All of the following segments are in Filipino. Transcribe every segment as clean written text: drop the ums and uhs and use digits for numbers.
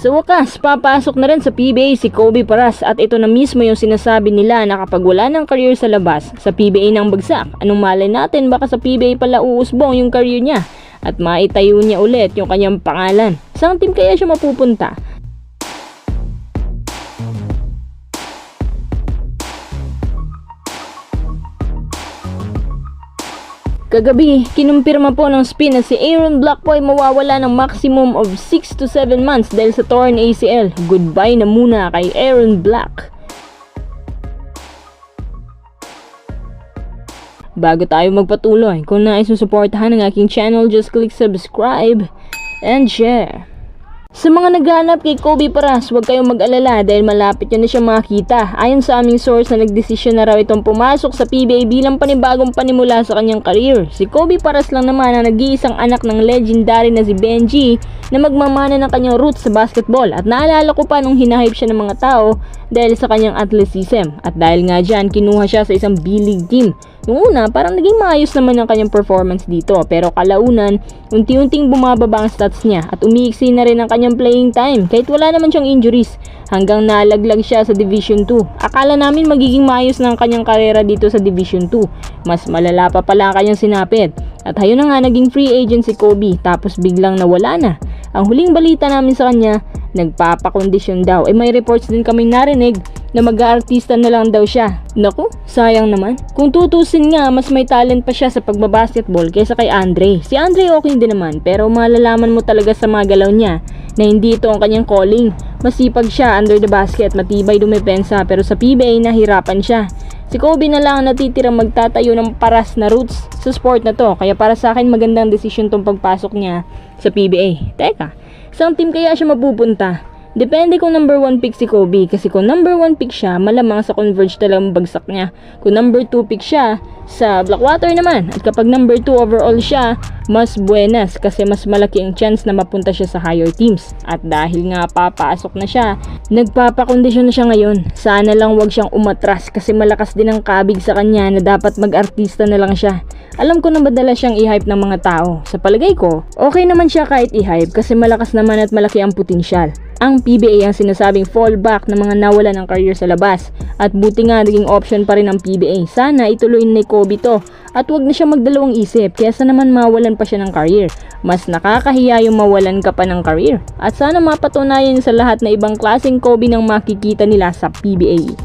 Sa wakas, papasok na rin sa PBA si Kobe Paras at ito na mismo yung sinasabi nila na kapag wala ng career sa labas, sa PBA nang bagsak. Anong malay natin, baka sa PBA pala uusbong yung career niya at maitayo niya ulit yung kanyang pangalan. Saan team kaya siya mapupunta? Kagabi, kinumpirma po ng spin na si Aaron Black po ay mawawala ng maximum of 6 to 7 months dahil sa torn ACL. Goodbye na muna kay Aaron Black. Bago tayo magpatuloy, kung nais mo suportahan ang aking channel, just click subscribe and share. Sa mga naghahanap kay Kobe Paras, huwag kayong mag-alala dahil malapit nyo na siya makita. Ayon sa aming source na nagdesisyon na raw itong pumasok sa PBA bilang panibagong panimula sa kanyang career. Si Kobe Paras lang naman ang nag-iisang anak ng legendary na si Benji na magmamana ng kanyang roots sa basketball. At naalala ko pa nung hinahype siya ng mga tao dahil sa kanyang athleticism. At dahil nga dyan, kinuha siya sa isang B-League team. Noong una, parang naging maayos naman ang kanyang performance dito, pero kalaunan, unti-unting bumababa ang stats niya at umiiksi na rin ang kanyang playing time kahit wala naman siyang injuries hanggang nalaglag siya sa Division 2. Akala namin magiging maayos na ang kanyang karera dito sa Division 2. Mas malala pa pala ang kanyang sinapit. At ayun na nga, naging free agent si Kobe tapos biglang nawala na. Ang huling balita namin sa kanya, nagpapakondisyon daw. May reports din kaming narinig na mag-aartista na lang daw siya. Naku, sayang naman. Kung tutusin nga, mas may talent pa siya sa pagbabasketball kaysa kay Andre. Si Andre okay din naman, pero malalaman mo talaga sa mga galaw niya na hindi ito ang kanyang calling. Masipag siya under the basket, matibay dumepensa, pero sa PBA nahirapan siya. Si Kobe na lang ang natitirang magtatayo ng paras na roots sa sport na to, kaya para sa akin magandang desisyon tong pagpasok niya sa PBA. Teka, saan team kaya siya mapupunta? Depende kung number 1 pick si Kobe, kasi kung number 1 pick siya, malamang sa Converge talagang bagsak niya. Kung number 2 pick siya, sa Blackwater naman. At kapag number 2 overall siya, mas buenas kasi mas malaki ang chance na mapunta siya sa higher teams. At dahil nga papasok na siya, nagpapakondisyon na siya ngayon. Sana lang wag siyang umatras kasi malakas din ang kabig sa kanya na dapat mag-artista na lang siya. Alam ko na madalas siyang i-hype ng mga tao. Sa palagay ko, okay naman siya kahit i-hype kasi malakas naman at malaki ang potensyal. Ang PBA ang sinasabing fallback ng mga nawala ng career sa labas at buti nga naging option pa rin ang PBA. Sana ituloy ni Kobe to at wag na siya magdalawang isip kaysa naman mawalan pa siya ng career. Mas nakakahiya yung mawalan ka pa ng career at sana mapatunayan sa lahat na ibang klaseng Kobe nang makikita nila sa PBA.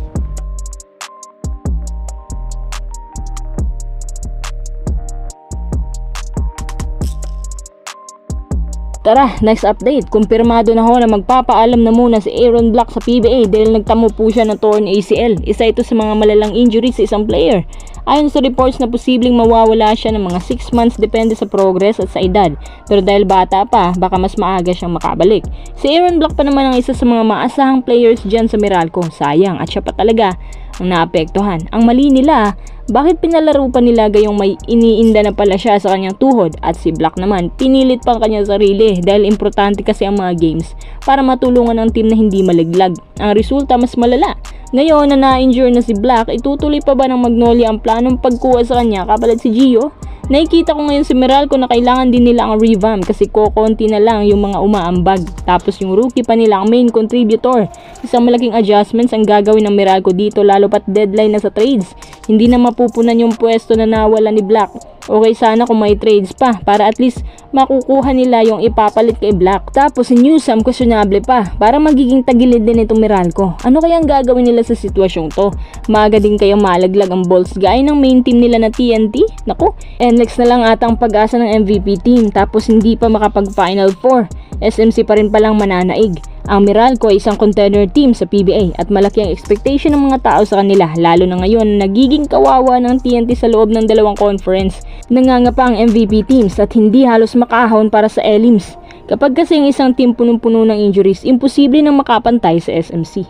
Tara, next update. Kumpirmado na ho na magpapaalam na muna si Aaron Black sa PBA dahil nagtamo po siya ng torn ACL. Isa ito sa mga malalang injury sa isang player. Ayon sa reports na posibleng mawawala siya ng mga 6 months depende sa progress at sa edad. Pero dahil bata pa, baka mas maaga siyang makabalik. Si Aaron Black pa naman ang isa sa mga maasahang players dyan sa Meralco. Sayang at siya pa talaga ang naapektuhan. Ang mali nila, bakit pinalaro pa nila gayong may iniinda na pala siya sa kanyang tuhod at si Black naman pinilit pang kanyang sarili dahil importante kasi ang mga games para matulungan ang team na hindi malaglag. Ang resulta mas malala. Ngayon na na-injure na si Black, itutuloy pa ba ng Magnolia ang planong pagkuha sa kanya kapalit si Gio? Nakikita ko ngayon si Meralco na kailangan din nila ang revamp kasi kokonti na lang yung mga umaambag. Tapos yung rookie pa nila ang main contributor. Isang malaking adjustments ang gagawin ng Meralco dito lalo pat deadline na sa trades. Hindi na mapupunan yung pwesto na nawala ni Black. Okay sana kung may trades pa para at least makukuha nila yung ipapalit kay Black. Tapos si Newsome questionable pa para magiging tagilid din itong Meralco. Ano kayang gagawin nila sa sitwasyong to? Maaga din kayang malaglag ang Bulls gaya ng main team nila na TNT? Naku, NLEX na lang atang pag-asa ng MVP team tapos hindi pa makapag Final 4. SMC pa rin palang mananaig. Ang Meralco ay isang contender team sa PBA at malaki ang expectation ng mga tao sa kanila lalo na ngayon nagiging kawawa ng TNT sa loob ng dalawang conference. Nangangapa ang MVP teams at hindi halos makahon para sa Elims. Kapag kasi ang isang team punong-puno ng injuries, imposible nang makapantay sa SMC.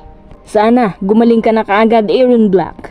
Sana gumaling ka na kaagad, Aaron Black.